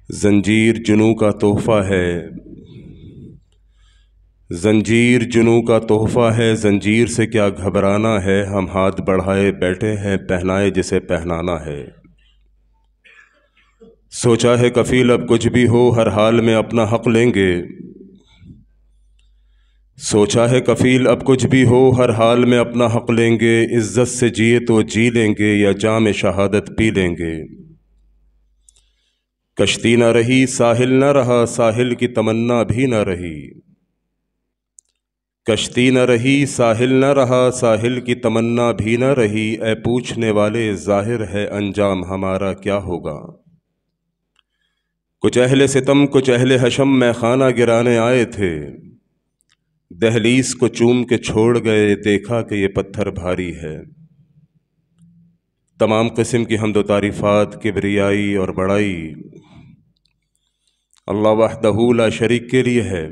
زنجیر جنوں کا تحفہ ہے، زنجیر جنوں کا تحفہ ہے، زنجیر سے کیا گھبرانا ہے، ہم ہاتھ بڑھائے بیٹھے ہیں، پہنائے جسے پہنانا ہے۔ سوچا ہے کفیل اب کچھ بھی ہو ہر حال میں اپنا حق لیں گے، سوچا ہے کفیل اب کچھ بھی ہو ہر حال میں اپنا حق لیں گے، عزت سے جیے تو جی لیں گے یا جام شہادت پی لیں گے۔ کشتی نہ رہی ساحل نہ رہا، ساحل کی تمنا بھی نہ رہی، کشتی نہ رہی ساحل نہ رہا، ساحل کی تمنا بھی نہ رہی، اے پوچھنے والے ظاہر ہے انجام ہمارا کیا ہوگا۔ کچھ اہل ستم کچھ اہل حشم میں خانہ گرانے آئے تھے، دہلیز کو چوم کے چھوڑ گئے، دیکھا کہ یہ پتھر بھاری ہے۔ تمام قسم کی حمد و تعریفات، کبریائی اور بڑائی اللہ وحدہ لا شریک کے لیے ہے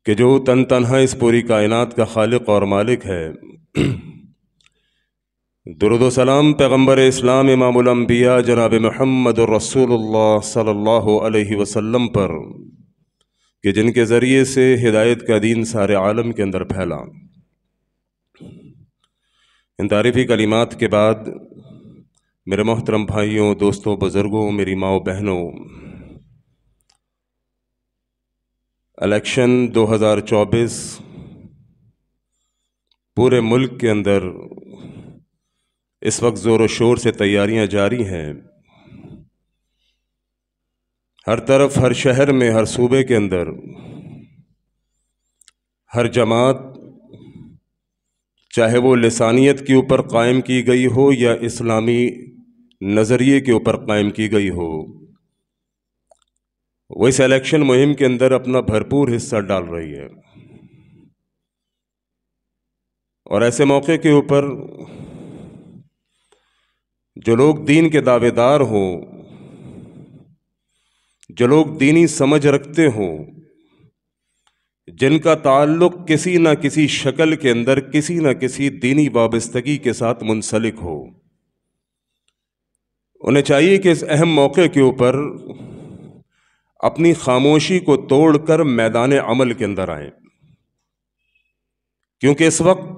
کہ جو تن تنہا اس پوری کائنات کا خالق اور مالک ہے۔ درود و سلام پیغمبر اسلام امام الانبیاء جناب محمد الرسول اللہ صلی اللہ علیہ وسلم پر کہ جن کے ذریعے سے ہدایت کا دین سارے عالم کے اندر پھیلا۔ ان تعریفی کلمات کے بعد میرے محترم بھائیوں، دوستوں، بزرگوں، میری ماؤں، بہنوں، الیکشن 2024 پورے ملک کے اندر اس وقت زور و شور سے تیاریاں جاری ہیں۔ ہر طرف، ہر شہر میں، ہر صوبے کے اندر، ہر جماعت چاہے وہ لسانیت کے اوپر قائم کی گئی ہو یا اسلامی نظریے کے اوپر قائم کی گئی ہو، وہ اس الیکشن مہم کے اندر اپنا بھرپور حصہ ڈال رہی ہے۔ اور ایسے موقع کے اوپر جو لوگ دین کے دعوے دار ہوں، جو لوگ دینی سمجھ رکھتے ہوں، جن کا تعلق کسی نہ کسی شکل کے اندر کسی نہ کسی دینی وابستگی کے ساتھ منسلک ہو، انہیں چاہیے کہ اس اہم موقع کے اوپر اپنی خاموشی کو توڑ کر میدان عمل کے اندر آئیں، کیونکہ اس وقت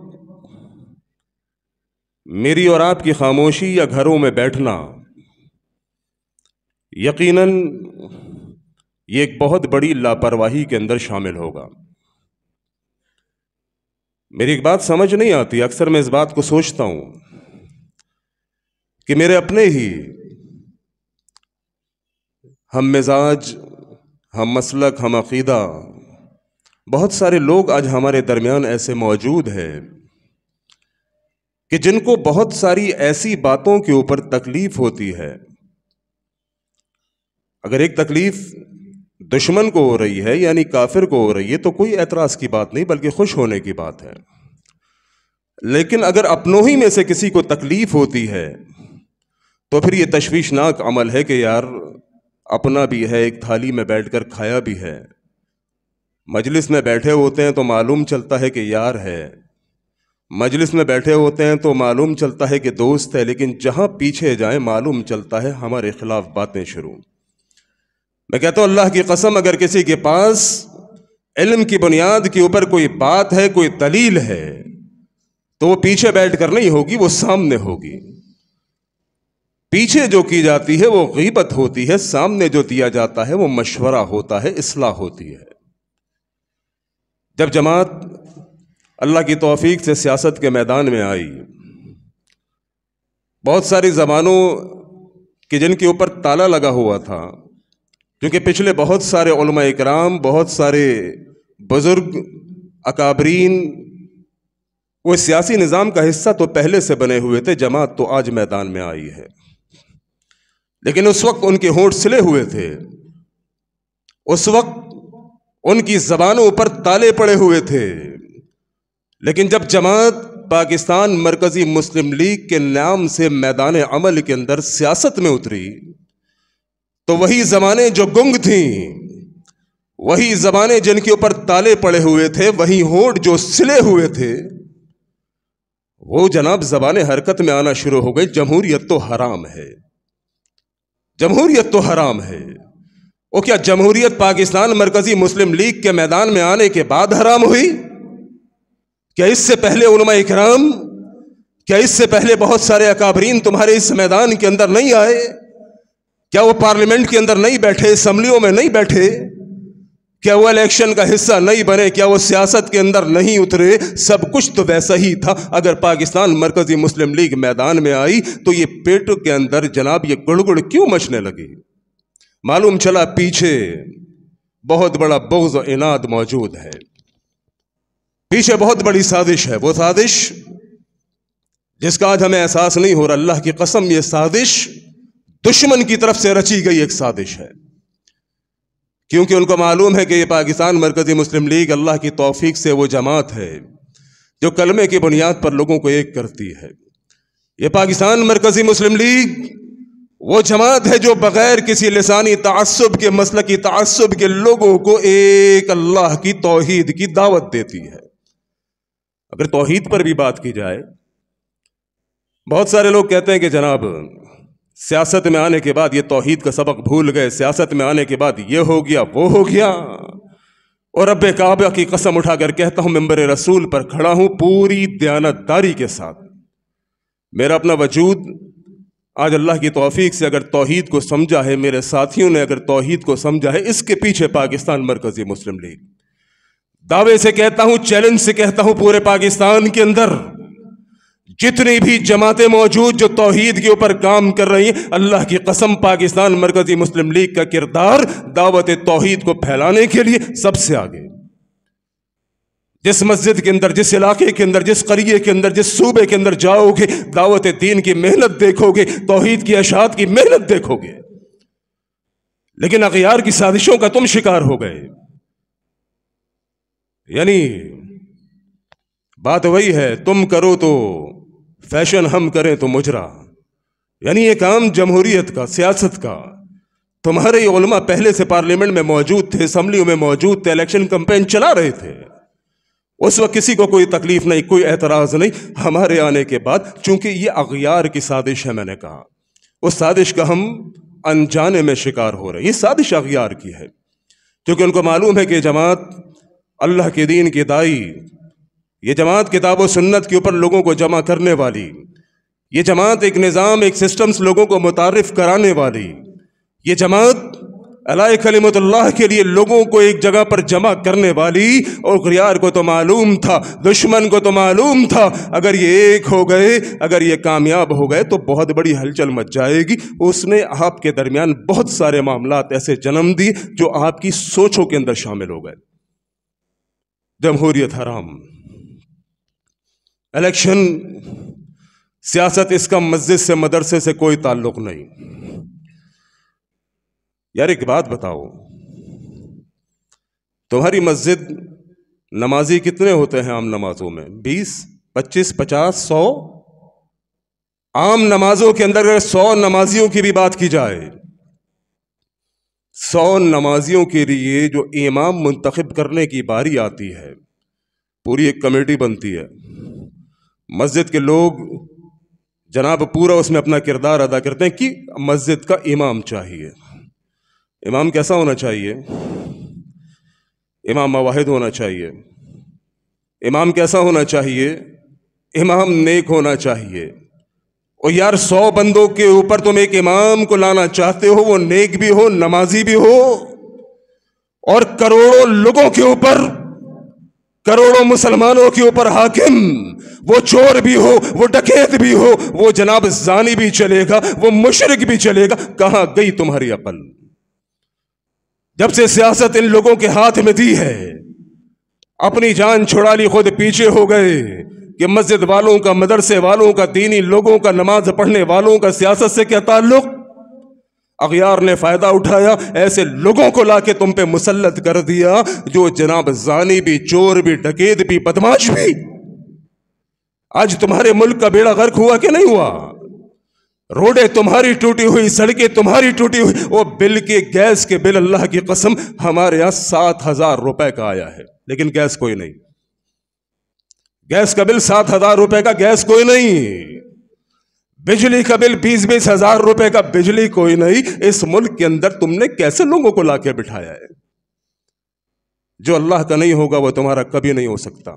میری اور آپ کی خاموشی یا گھروں میں بیٹھنا یقیناً یہ ایک بہت بڑی لاپرواہی کے اندر شامل ہوگا۔ میری ایک بات سمجھ نہیں آتی، اکثر میں اس بات کو سوچتا ہوں کہ میرے اپنے ہی ہم مزاج، ہم مسلک، ہم عقیدہ بہت سارے لوگ آج ہمارے درمیان ایسے موجود ہیں کہ جن کو بہت ساری ایسی باتوں کے اوپر تکلیف ہوتی ہے۔ اگر ایک تکلیف دشمن کو ہو رہی ہے یعنی کافر کو ہو رہی ہے تو کوئی اعتراض کی بات نہیں بلکہ خوش ہونے کی بات ہے، لیکن اگر اپنوں ہی میں سے کسی کو تکلیف ہوتی ہے تو پھر یہ تشویشناک عمل ہے کہ یار اپنا بھی ہے، ایک تھالی میں بیٹھ کر کھایا بھی ہے، مجلس میں بیٹھے ہوتے ہیں تو معلوم چلتا ہے کہ یار ہے، مجلس میں بیٹھے ہوتے ہیں تو معلوم چلتا ہے کہ دوست ہے، لیکن جہاں پیچھے جائیں معلوم چلتا ہے ہمارے خلاف باتیں شروع۔ میں کہتا ہوں اللہ کی قسم اگر کسی کے پاس علم کی بنیاد کے اوپر کوئی بات ہے، کوئی دلیل ہے، تو وہ پیچھے بیٹھ کر نہیں ہوگی، وہ سامنے ہوگی۔ پیچھے جو کی جاتی ہے وہ غیبت ہوتی ہے، سامنے جو دیا جاتا ہے وہ مشورہ ہوتا ہے، اصلاح ہوتی ہے۔ جب جماعت اللہ کی توفیق سے سیاست کے میدان میں آئی، بہت ساری زبانوں کی جن کے اوپر تالا لگا ہوا تھا، کیونکہ پچھلے بہت سارے علماء اکرام، بہت سارے بزرگ اکابرین وہ سیاسی نظام کا حصہ تو پہلے سے بنے ہوئے تھے، جماعت تو آج میدان میں آئی ہے، لیکن اس وقت ان کے ہونٹ سلے ہوئے تھے، اس وقت ان کی زبانوں پر تالے پڑے ہوئے تھے، لیکن جب جماعت پاکستان مرکزی مسلم لیگ کے نام سے میدان عمل کے اندر سیاست میں اتری تو وہی زبانیں جو گنگ تھیں، وہی زبانیں جن کے اوپر تالے پڑے ہوئے تھے، وہی ہونٹ جو سلے ہوئے تھے، وہ جناب زبانیں حرکت میں آنا شروع ہو گئی۔ جمہوریت تو حرام ہے، جمہوریت تو حرام ہے۔ وہ کیا جمہوریت پاکستان مرکزی مسلم لیگ کے میدان میں آنے کے بعد حرام ہوئی؟ کیا اس سے پہلے علماء اکرام، کیا اس سے پہلے بہت سارے اکابرین تمہارے اس میدان کے اندر نہیں آئے؟ کیا وہ پارلیمنٹ کے اندر نہیں بیٹھے، اسمبلیوں میں نہیں بیٹھے؟ کیا وہ الیکشن کا حصہ نہیں بنے؟ کیا وہ سیاست کے اندر نہیں اترے؟ سب کچھ تو ویسا ہی تھا۔ اگر پاکستان مرکزی مسلم لیگ میدان میں آئی تو یہ پیٹوں کے اندر جناب یہ گڑگڑ کیوں مچنے لگی؟ معلوم چلا پیچھے بہت بڑا بغض و عناد موجود ہے، پیچھے بہت بڑی سازش ہے۔ وہ سازش جس کا آج ہمیں احساس نہیں ہو رہا، اللہ کی قسم یہ سازش دشمن کی طرف سے رچی گئی ایک سازش ہے، کیونکہ ان کو معلوم ہے کہ یہ پاکستان مرکزی مسلم لیگ اللہ کی توفیق سے وہ جماعت ہے جو کلمے کی بنیاد پر لوگوں کو ایک کرتی ہے۔ یہ پاکستان مرکزی مسلم لیگ وہ جماعت ہے جو بغیر کسی لسانی تعصب کے، مسلکی تعصب کے لوگوں کو ایک اللہ کی توحید کی دعوت دیتی ہے۔ اگر توحید پر بھی بات کی جائے، بہت سارے لوگ کہتے ہیں کہ جناب سیاست میں آنے کے بعد یہ توحید کا سبق بھول گئے، سیاست میں آنے کے بعد یہ ہو گیا وہ ہو گیا، اور رب کعبہ کی قسم اٹھا کر کہتا ہوں، ممبر رسول پر کھڑا ہوں پوری دیانتداری کے ساتھ، میرا اپنا وجود آج اللہ کی توفیق سے اگر توحید کو سمجھا ہے، میرے ساتھیوں نے اگر توحید کو سمجھا ہے، اس کے پیچھے پاکستان مرکزی مسلم لیگ۔ دعوے سے کہتا ہوں، چیلنج سے کہتا ہوں، پورے پاکستان کے اندر جتنی بھی جماعتیں موجود جو توحید کے اوپر کام کر رہی ہیں، اللہ کی قسم پاکستان مرکزی مسلم لیگ کا کردار دعوت توحید کو پھیلانے کے لیے سب سے آگے۔ جس مسجد کے اندر، جس علاقے کے اندر، جس قریے کے اندر، جس صوبے کے اندر جاؤ گے، دعوت دین کی محنت دیکھو گے، توحید کی اشاعت کی محنت دیکھو گے، لیکن اغیار کی سازشوں کا تم شکار ہو گئے۔ یعنی بات وہی ہے، تم کرو تو فیشن، ہم کریں تو مجرا۔ یعنی یہ کام جمہوریت کا، سیاست کا، تمہارے علماء پہلے سے پارلیمنٹ میں موجود تھے، اسمبلیوں میں موجود تھے، الیکشن کمپین چلا رہے تھے، اس وقت کسی کو کوئی تکلیف نہیں، کوئی اعتراض نہیں۔ ہمارے آنے کے بعد چونکہ یہ اغیار کی سازش ہے، میں نے کہا اس سازش کا ہم انجانے میں شکار ہو رہے ہیں۔ یہ سازش اغیار کی ہے، کیونکہ ان کو معلوم ہے کہ جماعت اللہ کے دین کی دائی، یہ جماعت کتاب و سنت کے اوپر لوگوں کو جمع کرنے والی، یہ جماعت ایک نظام، ایک سسٹمز لوگوں کو متعارف کرانے والی، یہ جماعت علی کلمت اللہ کے لیے لوگوں کو ایک جگہ پر جمع کرنے والی، اور غیار کو تو معلوم تھا، دشمن کو تو معلوم تھا، اگر یہ ایک ہو گئے، اگر یہ کامیاب ہو گئے تو بہت بڑی ہلچل مچ جائے گی۔ اس نے آپ کے درمیان بہت سارے معاملات ایسے جنم دی جو آپ کی سوچوں کے اندر شامل ہو گئے۔ جمہوریت حرام، الیکشن، سیاست، اس کا مسجد سے، مدرسے سے کوئی تعلق نہیں۔ یار ایک بات بتاؤ، تمہاری مسجد نمازی کتنے ہوتے ہیں عام نمازوں میں؟ 20، 25، 50، 100؟ عام نمازوں کے اندر اگر 100 نمازیوں کی بھی بات کی جائے، 100 نمازیوں کے لیے جو امام منتخب کرنے کی باری آتی ہے، پوری ایک کمیٹی بنتی ہے، مسجد کے لوگ جناب پورا اس میں اپنا کردار ادا کرتے ہیں کہ مسجد کا امام چاہیے۔ امام کیسا ہونا چاہیے؟ امام مواحد ہونا چاہیے۔ امام کیسا ہونا چاہیے؟ امام نیک ہونا چاہیے۔ اور یار 100 بندوں کے اوپر تم ایک امام کو لانا چاہتے ہو، وہ نیک بھی ہو، نمازی بھی ہو، اور کروڑوں لوگوں کے اوپر، کروڑوں مسلمانوں کے اوپر حاکم، وہ چور بھی ہو، وہ ڈکیت بھی ہو، وہ جناب زانی بھی چلے گا، وہ مشرک بھی چلے گا۔ کہاں گئی تمہاری عقل؟ جب سے سیاست ان لوگوں کے ہاتھ میں دی ہے، اپنی جان چھڑا لی، خود پیچھے ہو گئے کہ مسجد والوں کا، مدرسے والوں کا، دینی لوگوں کا، نماز پڑھنے والوں کا سیاست سے کیا تعلق؟ اغیار نے فائدہ اٹھایا، ایسے لوگوں کو لا کے تم پہ مسلط کر دیا جو جناب زانی بھی، چور بھی، ڈکیت بھی، بدماش بھی۔ آج تمہارے ملک کا بیڑا غرق ہوا کہ نہیں ہوا؟ روڈیں تمہاری ٹوٹی ہوئی، سڑکیں تمہاری ٹوٹی ہوئی، وہ بل کے، گیس کے بل، اللہ کی قسم ہمارے یہاں 7,000 روپے کا آیا ہے، لیکن گیس کوئی نہیں۔ گیس کا بل 7,000 روپے کا، گیس کوئی نہیں۔ بجلی کا بل 20-20 ہزار روپے کا بجلی کوئی نہیں، اس ملک کے اندر تم نے کیسے لوگوں کو لا کے بٹھایا ہے؟ جو اللہ کا نہیں ہوگا وہ تمہارا کبھی نہیں ہو سکتا۔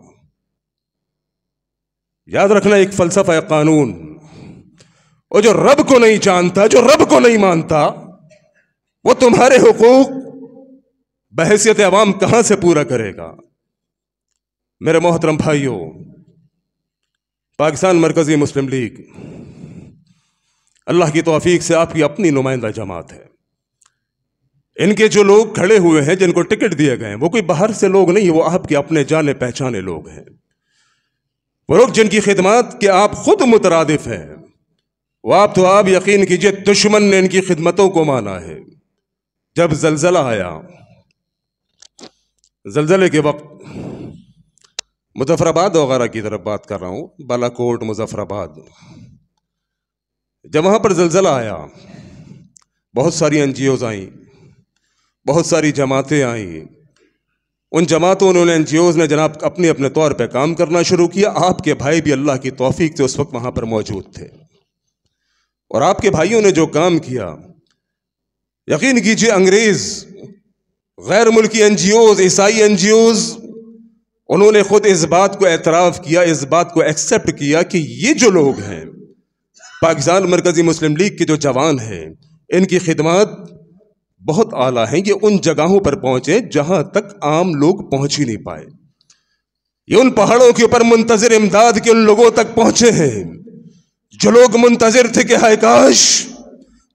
یاد رکھنا ایک فلسفہ ہے قانون، اور جو رب کو نہیں جانتا، جو رب کو نہیں مانتا، وہ تمہارے حقوق بحیثیت عوام کہاں سے پورا کرے گا؟ میرے محترم بھائیوں، پاکستان مرکزی مسلم لیگ اللہ کی توفیق سے آپ کی اپنی نمائندہ جماعت ہے۔ ان کے جو لوگ کھڑے ہوئے ہیں، جن کو ٹکٹ دیے گئے ہیں، وہ کوئی باہر سے لوگ نہیں، وہ آپ کے اپنے جانے پہچانے لوگ ہیں۔ وہ لوگ جن کی خدمات کے آپ خود مترادف ہیں، وہ آپ یقین کیجئے دشمن نے ان کی خدمتوں کو مانا ہے۔ جب زلزلہ آیا، زلزلے کے وقت مظفر آباد وغیرہ کی طرف بات کر رہا ہوں، بالا کوٹ، مظفر آباد، جب وہاں پر زلزلہ آیا، بہت ساری NGOs آئیں، بہت ساری جماعتیں آئیں۔ ان جماعتوں نے، NGOs نے جناب اپنے اپنے طور پہ کام کرنا شروع کیا۔ آپ کے بھائی بھی اللہ کی توفیق سے اس وقت وہاں پر موجود تھے، اور آپ کے بھائیوں نے جو کام کیا، یقین کیجئے انگریز، غیر ملکی NGOs، عیسائی NGOs، انہوں نے خود اس بات کو اعتراف کیا، اس بات کو ایکسپٹ کیا کہ یہ جو لوگ ہیں، پاکستان مرکزی مسلم لیگ کے جو جوان ہیں، ان کی خدمات بہت اعلیٰ ہیں۔ یہ ان جگہوں پر پہنچے جہاں تک عام لوگ پہنچ ہی نہیں پائے۔ یہ ان پہاڑوں کے اوپر منتظر امداد کے ان لوگوں تک پہنچے ہیں جو لوگ منتظر تھے کہ ہائے کاش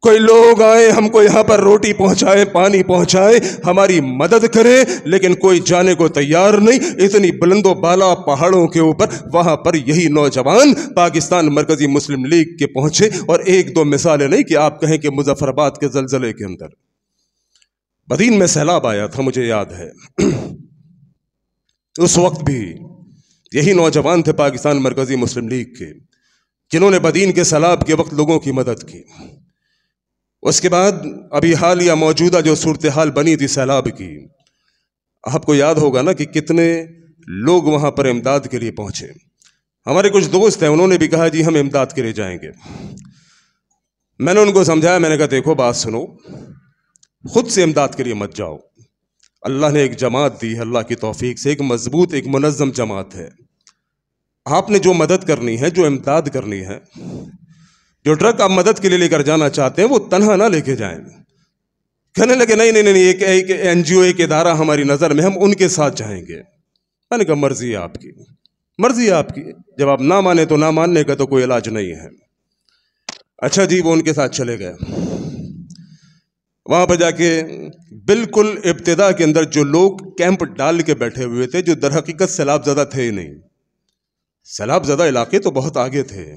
کوئی لوگ آئے، ہم کو یہاں پر روٹی پہنچائے، پانی پہنچائے، ہماری مدد کرے، لیکن کوئی جانے کو تیار نہیں۔ اتنی بلند و بالا پہاڑوں کے اوپر وہاں پر یہی نوجوان پاکستان مرکزی مسلم لیگ کے پہنچے، اور ایک دو مثالیں نہیں کہ آپ کہیں کہ مظفر آباد کے زلزلے کے اندر بدین میں سیلاب آیا تھا، مجھے یاد ہے، اس وقت بھی یہی نوجوان تھے پاکستان مرکزی مسلم لیگ کے، جنہوں نے بدین کے سیلاب کے وقت لوگوں کی مدد کی۔ اس کے بعد ابھی حالیہ موجودہ جو صورتحال بنی تھی سیلاب کی، آپ کو یاد ہوگا نا کہ کتنے لوگ وہاں پر امداد کے لیے پہنچے۔ ہمارے کچھ دوست ہیں، انہوں نے بھی کہا جی ہم امداد کے لیے جائیں گے۔ میں نے ان کو سمجھایا، میں نے کہا دیکھو بات سنو، خود سے امداد کے لیے مت جاؤ۔ اللہ نے ایک جماعت دی ہے، اللہ کی توفیق سے ایک مضبوط، ایک منظم جماعت ہے۔ آپ نے جو مدد کرنی ہے، جو امداد کرنی ہے، جو ٹرک آپ مدد کے لیے لے کر جانا چاہتے ہیں، وہ تنہا نہ لے کے جائیں۔ کہنے لگے نہیں، ایک NGO، ایک ادارہ ہماری نظر میں، ہم ان کے ساتھ جائیں گے۔ میں نے کہا مرضی ہے آپ کی، مرضی ہے آپ کی، جب آپ نہ مانیں تو نہ ماننے کا تو کوئی علاج نہیں ہے۔ اچھا جی، وہ ان کے ساتھ چلے گئے۔ وہاں پر جا کے بالکل ابتدا کے اندر جو لوگ کیمپ ڈال کے بیٹھے ہوئے تھے، جو در حقیقت سیلاب زدہ تھے ہی نہیں، سیلاب زدہ علاقے تو بہت آگے تھے،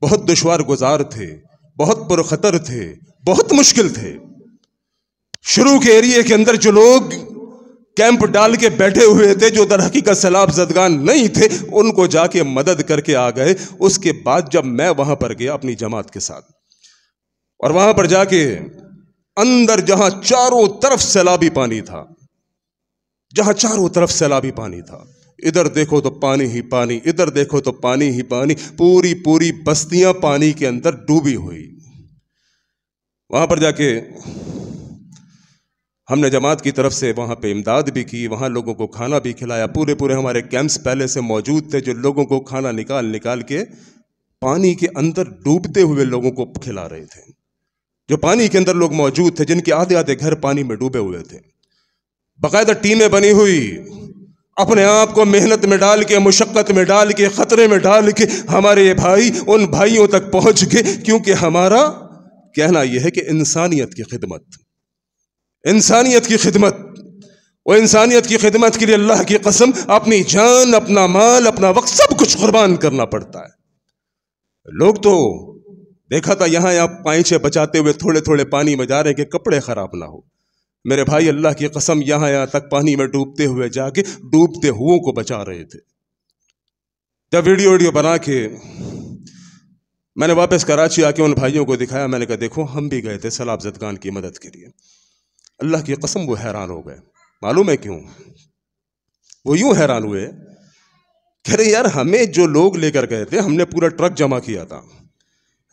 بہت دشوار گزار تھے، بہت پرخطر تھے، بہت مشکل تھے۔ شروع کے ایریے کے اندر جو لوگ کیمپ ڈال کے بیٹھے ہوئے تھے، جو در حقیقت سیلاب زدگان نہیں تھے، ان کو جا کے مدد کر کے آ گئے۔ اس کے بعد جب میں وہاں پر گیا اپنی جماعت کے ساتھ، اور وہاں پر جا کے اندر جہاں چاروں طرف سیلابی پانی تھا، جہاں چاروں طرف سیلابی پانی تھا، ادھر دیکھو تو پانی ہی پانی، ادھر دیکھو تو پانی ہی پانی، پوری بستیاں پانی کے اندر ڈوبی ہوئی۔ وہاں پر جا کے ہم نے جماعت کی طرف سے وہاں پہ امداد بھی کی، وہاں لوگوں کو کھانا بھی کھلایا۔ پورے ہمارے کیمپس پہلے سے موجود تھے، جو لوگوں کو کھانا نکال کے پانی کے اندر ڈوبتے ہوئے لوگوں کو کھلا رہے تھے۔ جو پانی کے اندر لوگ موجود تھے، جن کے آدھے گھر پانی میں ڈوبے ہوئے تھے، باقاعدہ ٹیمیں بنی ہوئی، اپنے آپ کو محنت میں ڈال کے، مشقت میں ڈال کے، خطرے میں ڈال کے ہمارے بھائی ان بھائیوں تک پہنچ گئے، کیونکہ ہمارا کہنا یہ ہے کہ انسانیت کی خدمت، انسانیت کی خدمت، وہ انسانیت کی خدمت کے لیے اللہ کی قسم اپنی جان، اپنا مال، اپنا وقت، سب کچھ قربان کرنا پڑتا ہے۔ لوگ تو دیکھا تھا یہاں پائچے بچاتے ہوئے تھوڑے پانی میں جا رہے کہ کپڑے خراب نہ ہو۔ میرے بھائی اللہ کی قسم یہاں تک پانی میں ڈوبتے ہوئے جا کے ڈوبتے ہوئے کو بچا رہے تھے۔ جب ویڈیو بنا کے میں نے واپس کراچی آ کے ان بھائیوں کو دکھایا، میں نے کہا دیکھو ہم بھی گئے تھے سیلاب زدگان کی مدد کے لیے۔ اللہ کی قسم وہ حیران ہو گئے۔ معلوم ہے کیوں؟ وہ یوں حیران ہوئے، کہہ رہے یار ہمیں جو لوگ لے کر گئے تھے، ہم نے پورا ٹرک جمع کیا تھا،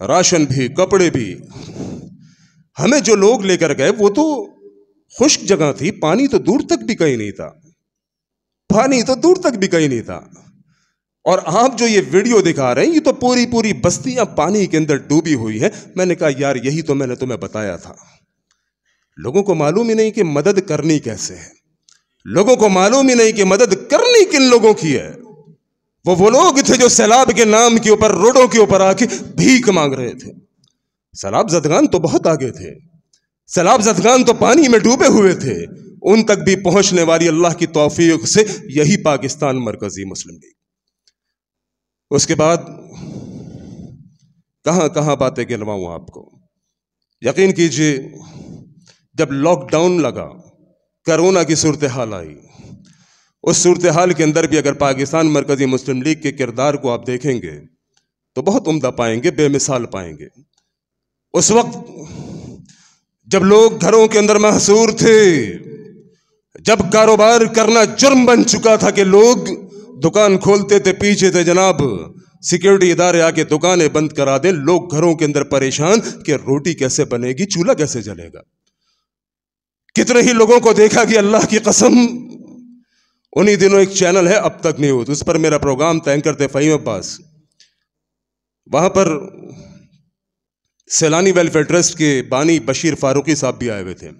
راشن بھی، کپڑے بھی. ہمیں جو لوگ لے کر گئے وہ تو خشک جگہ تھی، پانی تو دور تک بھی کہیں نہیں تھا، پانی تو دور تک بھی کہیں نہیں تھا. اور آپ جو یہ ویڈیو دکھا رہے ہیں یہ تو پوری پوری بستیاں پانی کے اندر ڈوبی ہوئی ہیں. میں نے کہا یار یہی تو میں نے تمہیں بتایا تھا. لوگوں کو معلوم ہی نہیں کہ مدد کرنی کیسے ہے، لوگوں کو معلوم ہی نہیں کہ مدد کرنی کن لوگوں کی ہے. وہ لوگ تھے جو سیلاب کے نام کے اوپر روڈوں کے اوپر آ کے بھیک مانگ رہے تھے. سیلاب زدگان تو بہت آگے تھے، سیلاب زدگان تو پانی میں ڈوبے ہوئے تھے، ان تک بھی پہنچنے والی اللہ کی توفیق سے یہی پاکستان مرکزی مسلم لیگ. اس کے بعد کہاں کہاں باتیں گنواؤں آپ کو. یقین کیجئے جب لاک ڈاؤن لگا، کرونا کی صورتحال آئی، اس صورتحال کے اندر بھی اگر پاکستان مرکزی مسلم لیگ کے کردار کو آپ دیکھیں گے تو بہت عمدہ پائیں گے، بے مثال پائیں گے. اس وقت جب لوگ گھروں کے اندر محصور تھے، جب کاروبار کرنا جرم بن چکا تھا کہ لوگ دکان کھولتے تھے، پیچھے تھے جناب سیکیورٹی ادارے آ کے دکانیں بند کرا دیں، لوگ گھروں کے اندر پریشان کہ روٹی کیسے بنے گی، چولہا کیسے جلے گا. کتنے ہی لوگوں کو دیکھا کہ اللہ کی قسم انہی دنوں ایک چینل ہے اب تک نہیں ہوتا، اس پر میرا پروگرام تھا، اینکر تھے فہیم عباس. وہاں پر سیلانی ویلفیئر ٹرسٹ کے بانی بشیر فاروقی صاحب بھی آئے ہوئے تھے.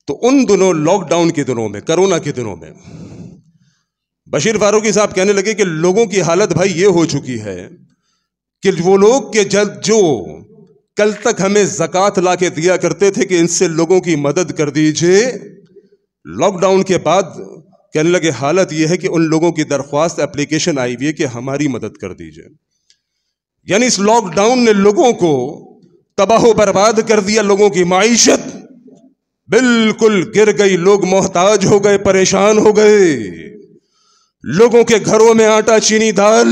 تو ان دنوں لاک ڈاؤن کے دنوں میں، کرونا کے دنوں میں، بشیر فاروقی صاحب کہنے لگے کہ لوگوں کی حالت بھائی یہ ہو چکی ہے کہ وہ لوگ کہ جو کل تک ہمیں زکوٰۃ لا کے دیا کرتے تھے کہ ان سے لوگوں کی مدد کر دیجئے، لاک ڈاؤن کے بعد کہنے لگے حالت یہ ہے کہ ان لوگوں کی درخواست اپلیکیشن آئی ہوئی ہے کہ ہماری مدد کر دیجئے. یعنی اس لاک ڈاؤن نے لوگوں کو تباہ و برباد کر دیا، لوگوں کی معیشت بالکل گر گئی، لوگ محتاج ہو گئے، پریشان ہو گئے. لوگوں کے گھروں میں آٹا چینی دال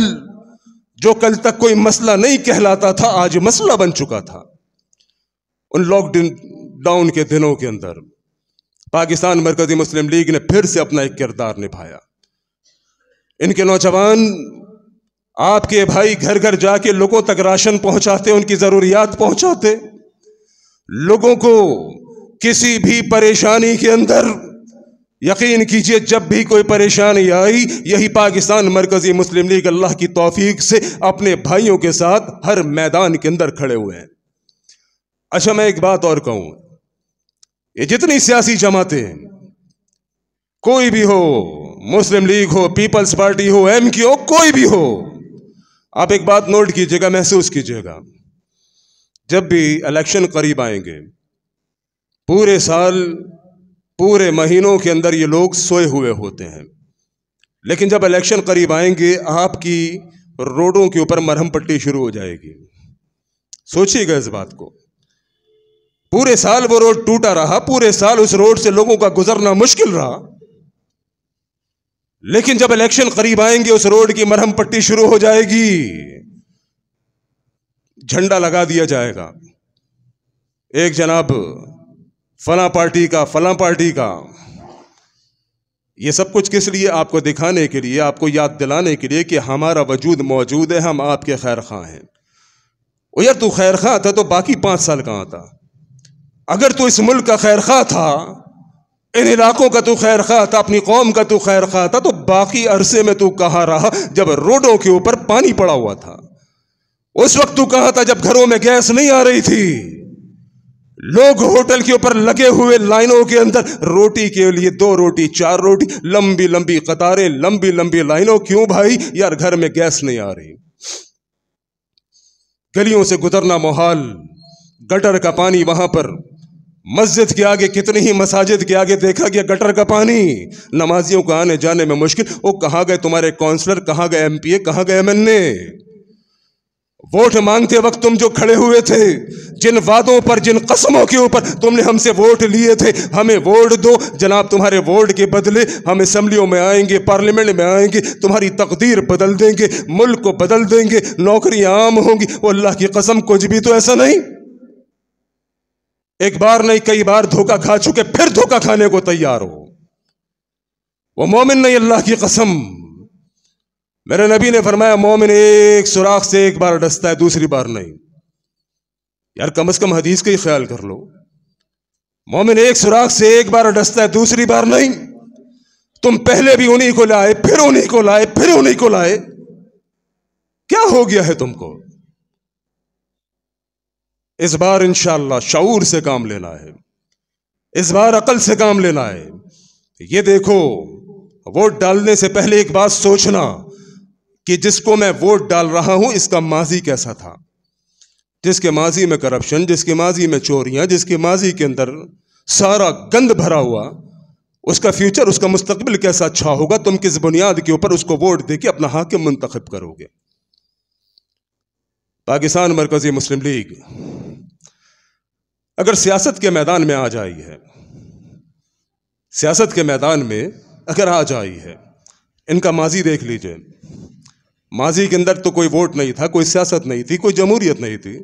جو کل تک کوئی مسئلہ نہیں کہلاتا تھا آج مسئلہ بن چکا تھا. ان لاک ڈاؤن کے دنوں کے اندر پاکستان مرکزی مسلم لیگ نے پھر سے اپنا ایک کردار نبھایا. ان کے نوجوان آپ کے بھائی گھر گھر جا کے لوگوں تک راشن پہنچاتے، ان کی ضروریات پہنچاتے، لوگوں کو کسی بھی پریشانی کے اندر یقین کیجئے جب بھی کوئی پریشانی آئی یہی پاکستان مرکزی مسلم لیگ اللہ کی توفیق سے اپنے بھائیوں کے ساتھ ہر میدان کے اندر کھڑے ہوئے ہیں. اچھا میں ایک بات اور کہوں، یہ جتنی سیاسی جماعتیں کوئی بھی ہو، مسلم لیگ ہو، پیپلز پارٹی ہو، ایم کیو ہو، کوئی بھی ہو، آپ ایک بات نوٹ کیجئے گا، محسوس کیجئے گا، جب بھی الیکشن قریب آئیں گے پورے سال پورے مہینوں کے اندر یہ لوگ سوئے ہوئے ہوتے ہیں، لیکن جب الیکشن قریب آئیں گے آپ کی روڈوں کے اوپر مرہم پٹی شروع ہو جائے گی. سوچیے گا اس بات کو، پورے سال وہ روڈ ٹوٹا رہا، پورے سال اس روڈ سے لوگوں کا گزرنا مشکل رہا، لیکن جب الیکشن قریب آئیں گے اس روڈ کی مرہم پٹی شروع ہو جائے گی، جھنڈا لگا دیا جائے گا، ایک جناب فلاں پارٹی کا، فلاں پارٹی کا. یہ سب کچھ کس لیے؟ آپ کو دکھانے کے لیے، آپ کو یاد دلانے کے لیے کہ ہمارا وجود موجود ہے، ہم آپ کے خیر خواہ ہیں. او یار تو خیر خواہ تھا تو باقی 5 سال کہاں تھا؟ اگر تو اس ملک کا خیر خواہ تھا، ان علاقوں کا تو خیر خواہ تھا، اپنی قوم کا تو خیر خواہ تھا، تو باقی عرصے میں تو کہاں رہا جب روڈوں کے اوپر پانی پڑا ہوا تھا؟ اس وقت تو کہاں تھا جب گھروں میں گیس نہیں آ رہی تھی، لوگ ہوٹل کے اوپر لگے ہوئے لائنوں کے اندر روٹی کے لیے 2 روٹی 4 روٹی، لمبی لمبی قطاریں، لمبی لمبی لائنوں. کیوں بھائی؟ یار گھر میں گیس نہیں آ رہی. گلیوں سے گزرنا محال، گٹر کا پانی وہاں پر مسجد کے آگے، کتنی ہی مساجد کے آگے دیکھا گیا گٹر کا پانی، نمازیوں کو آنے جانے میں مشکل. وہ کہاں گئے تمہارے کونسلر، کہاں گئے ایم پی اے، کہاں گئے MNA؟ ووٹ مانگتے وقت تم جو کھڑے ہوئے تھے، جن وعدوں پر، جن قسموں کے اوپر تم نے ہم سے ووٹ لیے تھے، ہمیں ووٹ دو جناب، تمہارے ووٹ کے بدلے ہم اسمبلیوں میں آئیں گے، پارلیمنٹ میں آئیں گے، تمہاری تقدیر بدل دیں گے، ملک کو بدل دیں گے، نوکریاں عام ہوں گی. وہ اللہ کی قسم کچھ بھی تو ایسا نہیں. ایک بار نہیں کئی بار دھوکہ کھا چکے، پھر دھوکہ کھانے کو تیار ہو. وہ مومن نہیں، اللہ کی قسم. میرے نبی نے فرمایا مومن ایک سوراخ سے ایک بار ڈستا ہے، دوسری بار نہیں۔ یار کم از کم حدیث کا ہی خیال کر لو، مومن ایک سوراخ سے ایک بار ڈستا ہے، دوسری بار نہیں۔ تم پہلے بھی انہی کو لائے، پھر انہی کو لائے، پھر انہی کو لائے، کیا ہو گیا ہے تم کو؟ اس بار انشاءاللہ شعور سے کام لینا ہے، اس بار عقل سے کام لینا ہے۔ یہ دیکھو، ووٹ ڈالنے سے پہلے ایک بات سوچنا کہ جس کو میں ووٹ ڈال رہا ہوں اس کا ماضی کیسا تھا، جس کے ماضی میں کرپشن، جس کے ماضی میں چوریاں، جس کے ماضی کے اندر سارا گند بھرا ہوا، اس کا فیوچر، اس کا مستقبل کیسا اچھا ہوگا؟ تم کس بنیاد کے اوپر اس کو ووٹ دے کے اپنا حاکم منتخب کرو گے؟ پاکستان مرکزی مسلم لیگ اگر سیاست کے میدان میں آ جائی ہے، سیاست کے میدان میں اگر آ جائی ہے، ان کا ماضی دیکھ لیجئے۔ ماضی کے اندر تو کوئی ووٹ نہیں تھا، کوئی سیاست نہیں تھی، کوئی جمہوریت نہیں تھی۔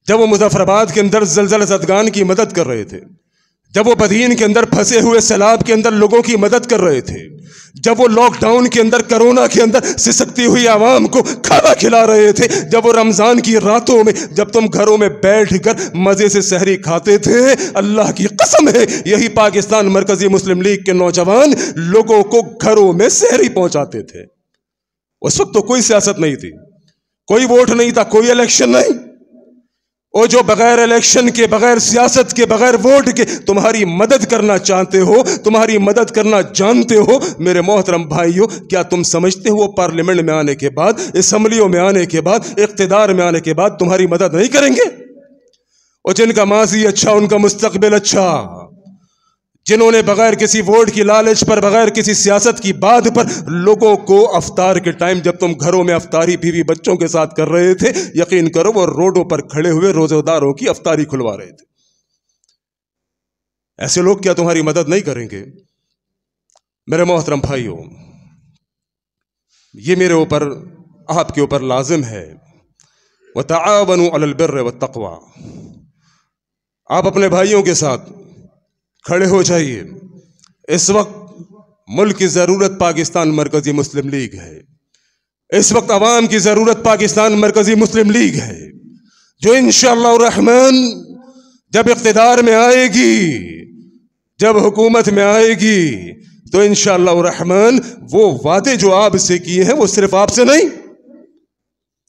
جب وہ مظفر آباد کے اندر زلزلہ زدگان کی مدد کر رہے تھے، جب وہ بدین کے اندر پھنسے ہوئے سیلاب کے اندر لوگوں کی مدد کر رہے تھے، جب وہ لاک ڈاؤن کے اندر، کرونا کے اندر سسکتی ہوئی عوام کو کھانا کھلا رہے تھے، جب وہ رمضان کی راتوں میں جب تم گھروں میں بیٹھ کر مزے سے سحری کھاتے تھے، اللہ کی قسم ہے یہی پاکستان مرکزی مسلم لیگ کے نوجوان لوگوں کو گھروں میں سحری پہنچاتے تھے۔ اس وقت تو کوئی سیاست نہیں تھی، کوئی ووٹ نہیں تھا، کوئی الیکشن نہیں۔ اور جو بغیر الیکشن کے، بغیر سیاست کے، بغیر ووٹ کے تمہاری مدد کرنا چاہتے ہو، تمہاری مدد کرنا جانتے ہو، میرے محترم بھائیوں، کیا تم سمجھتے ہو وہ پارلیمنٹ میں آنے کے بعد، اسمبلیوں میں آنے کے بعد، اقتدار میں آنے کے بعد تمہاری مدد نہیں کریں گے؟ اور جن کا ماضی اچھا، ان کا مستقبل اچھا، جنہوں نے بغیر کسی ووٹ کی لالچ پر، بغیر کسی سیاست کی بات پر لوگوں کو افطار کے ٹائم جب تم گھروں میں افطاری بیوی بچوں کے ساتھ کر رہے تھے، یقین کرو وہ روڈوں پر کھڑے ہوئے روزہ داروں کی افطاری کھلوا رہے تھے۔ ایسے لوگ کیا تمہاری مدد نہیں کریں گے؟ میرے محترم بھائیوں، یہ میرے اوپر، آپ کے اوپر لازم ہے، وَتَعَاوَنُوا عَلَى الْبِرِّ وَالتَّقْوَى۔ آپ اپنے بھائیوں کے ساتھ کھڑے ہو جائیے۔ اس وقت ملک کی ضرورت پاکستان مرکزی مسلم لیگ ہے، اس وقت عوام کی ضرورت پاکستان مرکزی مسلم لیگ ہے، جو انشاءاللہ الرحمن جب اقتدار میں آئے گی، جب حکومت میں آئے گی، تو انشاءاللہ الرحمن وہ وعدے جو آپ سے کیے ہیں وہ صرف آپ سے نہیں،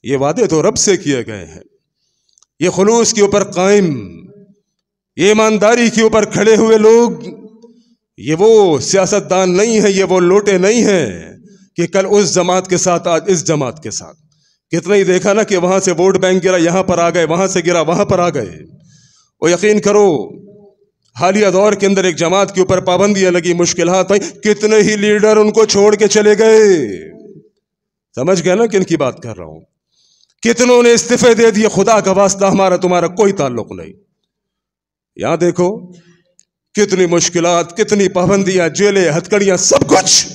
یہ وعدے تو رب سے کیے گئے ہیں۔ یہ خلوص کے اوپر قائم، یہ ایمانداری کے اوپر کھڑے ہوئے لوگ، یہ وہ سیاستدان نہیں ہیں، یہ وہ لوٹے نہیں ہیں کہ کل اس جماعت کے ساتھ آج اس جماعت کے ساتھ۔ کتنا ہی دیکھا نا کہ وہاں سے ووٹ بینک گرا، یہاں پر آ گئے، وہاں سے گرا، وہاں پر آ گئے۔ اور یقین کرو حالیہ دور کے اندر ایک جماعت کے اوپر پابندیاں لگی، مشکلات آئی، کتنے ہی لیڈر ان کو چھوڑ کے چلے گئے۔ سمجھ گئے نا کن کی بات کر رہا ہوں؟ کتنوں نے استعفے دے دیے، خدا کا واسطہ ہمارا تمہارا کوئی تعلق نہیں۔ یہاں دیکھو کتنی مشکلات، کتنی پابندیاں، جیلیں، ہتکڑیاں، سب کچھ،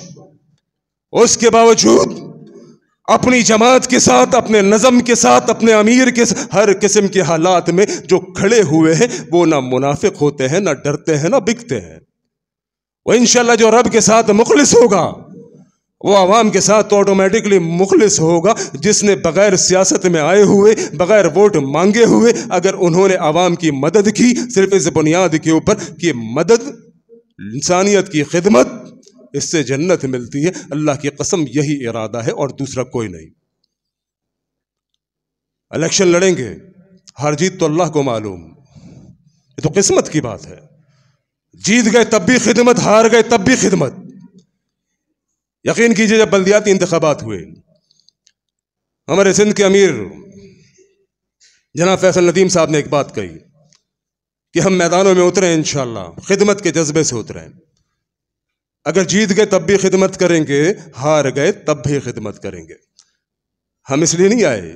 اس کے باوجود اپنی جماعت کے ساتھ، اپنے نظم کے ساتھ، اپنے امیر کے ساتھ، ہر قسم کے حالات میں جو کھڑے ہوئے ہیں وہ نہ منافق ہوتے ہیں، نہ ڈرتے ہیں، نہ بکتے ہیں۔ وہ انشاءاللہ جو رب کے ساتھ مخلص ہوگا وہ عوام کے ساتھ آٹومیٹکلی مخلص ہوگا۔ جس نے بغیر سیاست میں آئے ہوئے، بغیر ووٹ مانگے ہوئے اگر انہوں نے عوام کی مدد کی، صرف اس بنیاد کے اوپر کہ مدد، انسانیت کی خدمت، اس سے جنت ملتی ہے، اللہ کی قسم یہی ارادہ ہے اور دوسرا کوئی نہیں۔ الیکشن لڑیں گے، ہار جیت تو اللہ کو معلوم، یہ تو قسمت کی بات ہے۔ جیت گئے تب بھی خدمت، ہار گئے تب بھی خدمت۔ یقین کیجئے جب بلدیاتی انتخابات ہوئے، ہمارے سندھ کے امیر جناب فیصل ندیم صاحب نے ایک بات کہی کہ ہم میدانوں میں اتریں، انشاءاللہ خدمت کے جذبے سے اتریں۔ اگر جیت گئے تب بھی خدمت کریں گے، ہار گئے تب بھی خدمت کریں گے۔ ہم اس لیے نہیں آئے،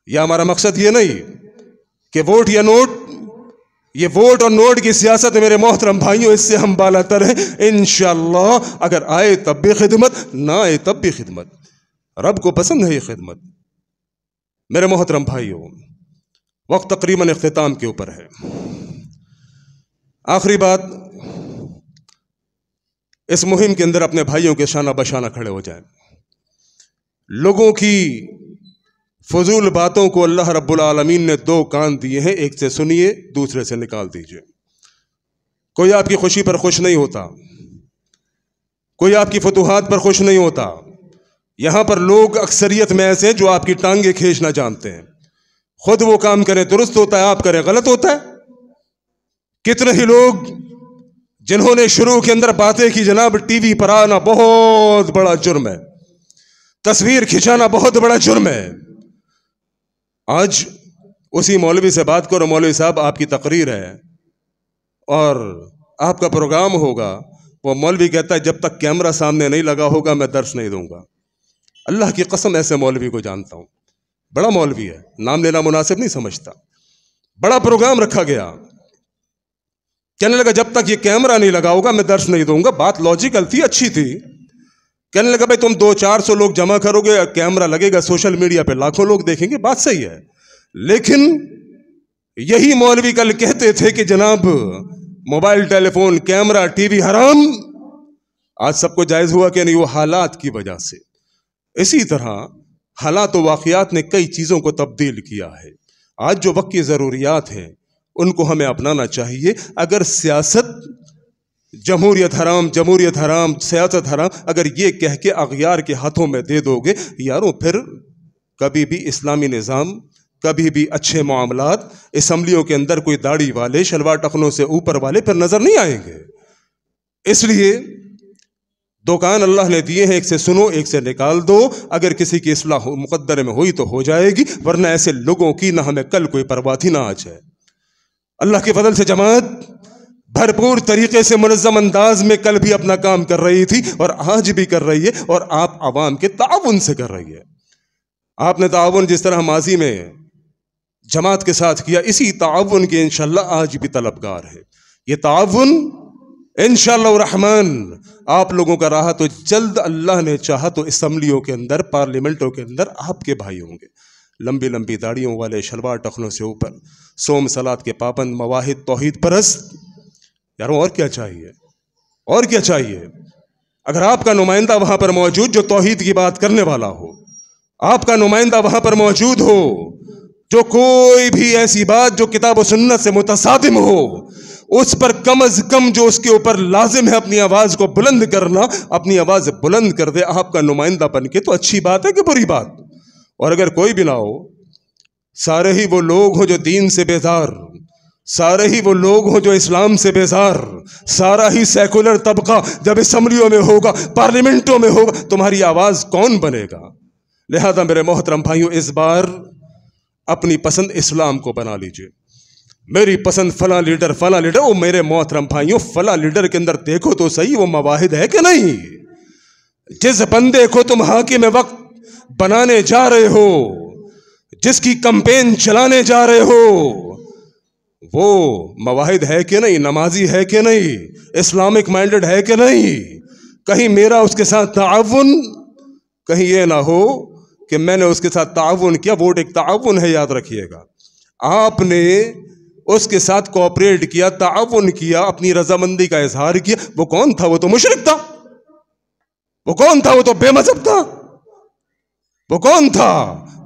یا ہمارا مقصد یہ نہیں کہ ووٹ یا نوٹ، یہ ووٹ اور نوٹ کی سیاست میرے محترم بھائیوں اس سے ہم بالا تر ہیں۔ انشاءاللہ اگر آئے تب بھی خدمت، نہ آئے تب بھی خدمت، رب کو پسند ہے یہ خدمت۔ میرے محترم بھائیوں، وقت تقریباً اختتام کے اوپر ہے۔ آخری بات، اس مہم کے اندر اپنے بھائیوں کے شانہ بشانہ کھڑے ہو جائیں۔ لوگوں کی فضول باتوں کو اللہ رب العالمین نے دو کان دیے ہیں، ایک سے سنیے، دوسرے سے نکال دیجئے۔ کوئی آپ کی خوشی پر خوش نہیں ہوتا، کوئی آپ کی فتوحات پر خوش نہیں ہوتا۔ یہاں پر لوگ اکثریت میں ایسے ہیں جو آپ کی ٹانگیں کھینچنا جانتے ہیں، خود وہ کام کریں درست ہوتا ہے، آپ کریں غلط ہوتا ہے۔ کتنے ہی لوگ جنہوں نے شروع کے اندر باتیں کی جناب ٹی وی پر آنا بہت بڑا جرم ہے، تصویر کھنچانا بہت بڑا جرم ہے، آج اسی مولوی سے بات کرو، مولوی صاحب آپ کی تقریر ہے اور آپ کا پروگرام ہوگا، وہ مولوی کہتا ہے جب تک کیمرہ سامنے نہیں لگا ہوگا میں درس نہیں دوں گا۔ اللہ کی قسم ایسے مولوی کو جانتا ہوں، بڑا مولوی ہے، نام لینا مناسب نہیں سمجھتا، بڑا پروگرام رکھا گیا، کہنے لگا جب تک یہ کیمرہ نہیں لگا ہوگا میں درس نہیں دوں گا۔ بات لاجیکل تھی، اچھی تھی، کہنے لگا بھائی تم 200-400 لوگ جمع کرو گے، کیمرہ لگے گا، سوشل میڈیا پہ لاکھوں لوگ دیکھیں گے، بات صحیح ہے، لیکن یہی مولوی کل کہتے تھے کہ جناب موبائل ٹیلی فون کیمرہ ٹی وی حرام، آج سب کو جائز ہوا کہ نہیں؟ وہ حالات کی وجہ سے۔ اسی طرح حالات و واقعات نے کئی چیزوں کو تبدیل کیا ہے۔ آج جو وقت کی ضروریات ہیں ان کو ہمیں اپنانا چاہیے۔ اگر سیاست جمہوریت حرام، جمہوریت حرام، سیاست حرام اگر یہ کہہ کے اغیار کے ہاتھوں میں دے دو گے یاروں، پھر کبھی بھی اسلامی نظام، کبھی بھی اچھے معاملات اسمبلیوں کے اندر کوئی داڑھی والے شلوار ٹخنوں سے اوپر والے پھر نظر نہیں آئیں گے۔ اس لیے دو کان اللہ نے دیے ہیں، ایک سے سنو، ایک سے نکال دو۔ اگر کسی کی اصلاح مقدر میں ہوئی تو ہو جائے گی، ورنہ ایسے لوگوں کی نہ ہمیں کل کوئی پرواہ تھی نہ آج ہے۔ اللہ کے فضل سے جماعت بھرپور طریقے سے منظم انداز میں کل بھی اپنا کام کر رہی تھی اور آج بھی کر رہی ہے، اور آپ عوام کے تعاون سے کر رہی ہے۔ آپ نے تعاون جس طرح ماضی میں جماعت کے ساتھ کیا، اسی تعاون کے انشاءاللہ آج بھی طلبگار ہے۔ یہ تعاون انشاءاللہ الرحمن آپ لوگوں کا رہا تو جلد اللہ نے چاہا تو اسمبلیوں کے اندر، پارلیمنٹوں کے اندر آپ کے بھائی ہوں گے، لمبی لمبی داڑیوں والے، شلوار ٹخنوں سے اوپر، صوم صلات کے پابند، مواحد، توحید پرست۔ یاروں اور کیا چاہیے؟ اور کیا چاہیے؟ اگر آپ کا نمائندہ وہاں پر موجود جو توحید کی بات کرنے والا ہو، آپ کا نمائندہ وہاں پر موجود ہو جو کوئی بھی ایسی بات جو کتاب و سنت سے متصادم ہو، اس پر کم از کم جو اس کے اوپر لازم ہے اپنی آواز کو بلند کرنا، اپنی آواز بلند کر دے آپ کا نمائندہ بن کے، تو اچھی بات ہے کہ بری بات؟ اور اگر کوئی بھی نہ ہو، سارے ہی وہ لوگ ہوں جو دین سے بیزار، سارے ہی وہ لوگ ہوں جو اسلام سے بیزار، سارا ہی سیکولر طبقہ جب اسمبلیوں میں ہوگا، پارلیمنٹوں میں ہوگا، تمہاری آواز کون بنے گا؟ لہذا میرے محترم بھائیوں، اس بار اپنی پسند اسلام کو بنا لیجئے۔ میری پسند فلاں لیڈر، فلاں لیڈر، وہ میرے محترم بھائیوں فلاں لیڈر کے اندر دیکھو تو صحیح وہ مواحد ہے کہ نہیں؟ جس بندے کو تم حاکم وقت بنانے جا رہے ہو، جس کی کمپین چلانے جا رہے ہو، وہ مواحد ہے کہ نہیں؟ نمازی ہے کہ نہیں؟ اسلامک مائنڈڈ ہے کہ نہیں؟ کہیں میرا اس کے ساتھ تعاون، کہیں یہ نہ ہو کہ میں نے اس کے ساتھ تعاون کیا، ووٹ ایک تعاون ہے، یاد رکھیے گا، آپ نے اس کے ساتھ کوآپریٹ کیا، تعاون کیا، اپنی رضامندی کا اظہار کیا، وہ کون تھا؟ وہ تو مشرک تھا، وہ کون تھا؟ وہ تو بے مذہب تھا، وہ کون تھا؟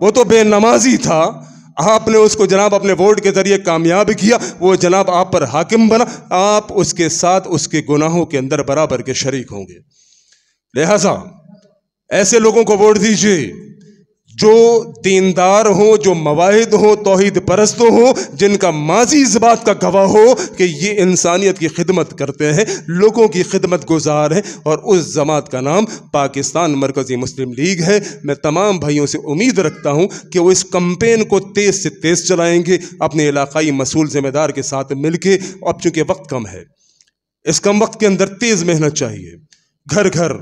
وہ تو بے نمازی تھا۔ آپ نے اس کو جناب اپنے ووٹ کے ذریعے کامیاب کیا، وہ جناب آپ پر حاکم بنا، آپ اس کے ساتھ اس کے گناہوں کے اندر برابر کے شریک ہوں گے۔ لہذا ایسے لوگوں کو ووٹ دیجیے جو دیندار ہوں، جو مواحد ہوں، توحید پرست ہوں، جن کا ماضی اس بات کا گواہ ہو کہ یہ انسانیت کی خدمت کرتے ہیں، لوگوں کی خدمت گزار ہیں، اور اس جماعت کا نام پاکستان مرکزی مسلم لیگ ہے۔ میں تمام بھائیوں سے امید رکھتا ہوں کہ وہ اس کمپین کو تیز سے تیز چلائیں گے، اپنے علاقائی مسئول ذمہ دار کے ساتھ مل کے۔ اب چونکہ وقت کم ہے، اس کم وقت کے اندر تیز محنت چاہیے، گھر گھر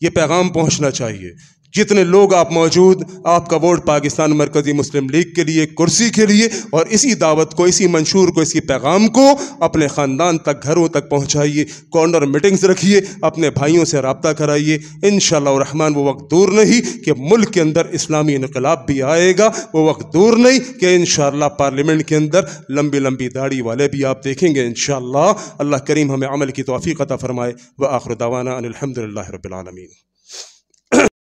یہ پیغام پہنچنا چاہیے۔ جتنے لوگ آپ موجود، آپ کا ووٹ پاکستان مرکزی مسلم لیگ کے لیے، کرسی کے لیے، اور اسی دعوت کو، اسی منشور کو، اسی پیغام کو اپنے خاندان تک، گھروں تک پہنچائیے۔ کارنر میٹنگز رکھیے، اپنے بھائیوں سے رابطہ کرائیے۔ انشاءاللہ الرحمن وہ وقت دور نہیں کہ ملک کے اندر اسلامی انقلاب بھی آئے گا، وہ وقت دور نہیں کہ انشاءاللہ پارلیمنٹ کے اندر لمبی لمبی داڑھی والے بھی آپ دیکھیں گے انشاءاللہ۔ اللہ کریم ہمیں عمل کی توفیق عطا فرمائے۔ وآخر دعوانا ان الحمدللہ رب العالمین۔